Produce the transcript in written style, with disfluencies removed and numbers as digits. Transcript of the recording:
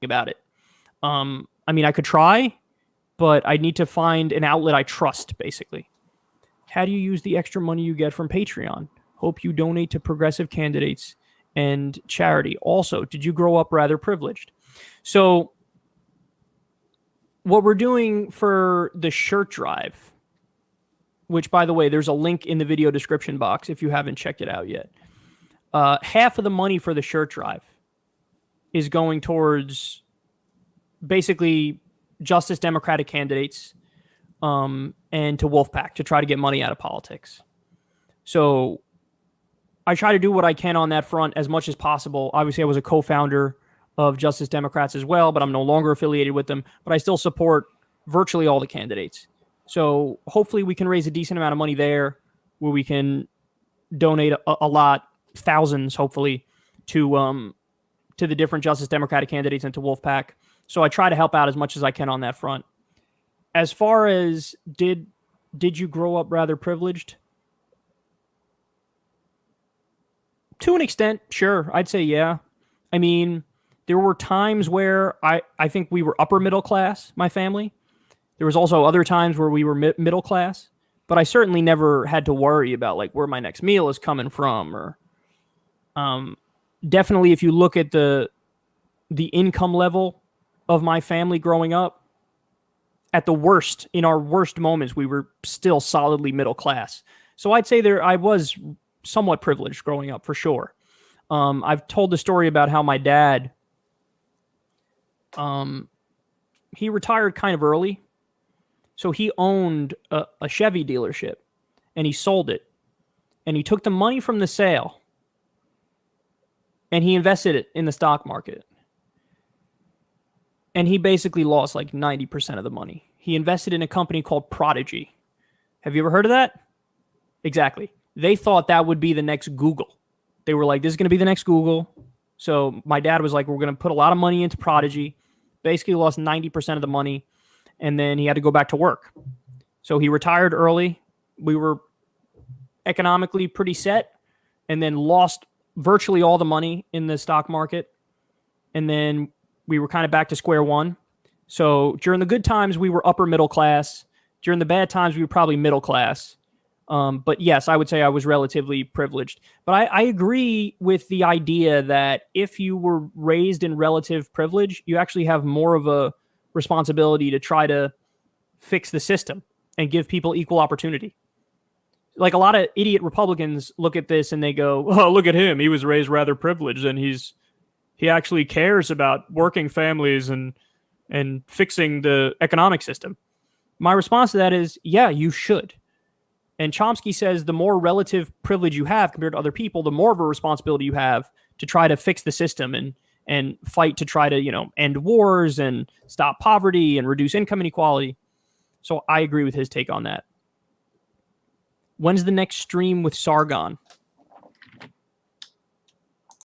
about it. I mean, I could try, but I need to find an outlet I trust, basically. How do you use the extra money you get from Patreon? Hope you donate to progressive candidates and charity. Also, did you grow up rather privileged? So what we're doing for the shirt drive, which, by the way, there's a link in the video description box if you haven't checked it out yet. Half of the money for the shirt drive is going towards basically Justice Democratic candidates and to Wolfpack to try to get money out of politics. So I try to do what I can on that front as much as possible. Obviously, I was a co-founder of Justice Democrats as well, but I'm no longer affiliated with them. But I still support virtually all the candidates. So hopefully we can raise a decent amount of money there where we can donate a lot, thousands, hopefully, to the different Justice Democratic candidates and to Wolfpack. So I try to help out as much as I can on that front. As far as did you grow up rather privileged? To an extent, sure. I'd say yeah. I mean, there were times where I think we were upper middle class, my family. There was also other times where we were middle class, but I certainly never had to worry about like where my next meal is coming from, or definitely if you look at the income level of my family growing up, at the worst, in our worst moments, we were still solidly middle class. So I'd say I was somewhat privileged growing up for sure. I've told the story about how my dad, he retired kind of early. So he owned a Chevy dealership and he sold it, and he took the money from the sale and he invested it in the stock market. And he basically lost like 90% of the money. He invested in a company called Prodigy. Have you ever heard of that? Exactly. They thought that would be the next Google. They were like, this is going to be the next Google. So my dad was like, we're going to put a lot of money into Prodigy. Basically lost 90% of the money. And then he had to go back to work. So he retired early. We were economically pretty set, and then lost virtually all the money in the stock market. And then we were kind of back to square one. So during the good times, we were upper middle class. During the bad times, we were probably middle class. But yes, I would say I was relatively privileged. But I agree with the idea that if you were raised in relative privilege, you actually have more of a responsibility to try to fix the system and give people equal opportunity. Like a lot of idiot Republicans look at this and they go, oh, look at him. He was raised rather privileged and he actually cares about working families and fixing the economic system. My response to that is, yeah, you should. And Chomsky says the more relative privilege you have compared to other people, the more of a responsibility you have to try to fix the system and fight to try to, end wars and stop poverty and reduce income inequality. So I agree with his take on that. When's the next stream with Sargon?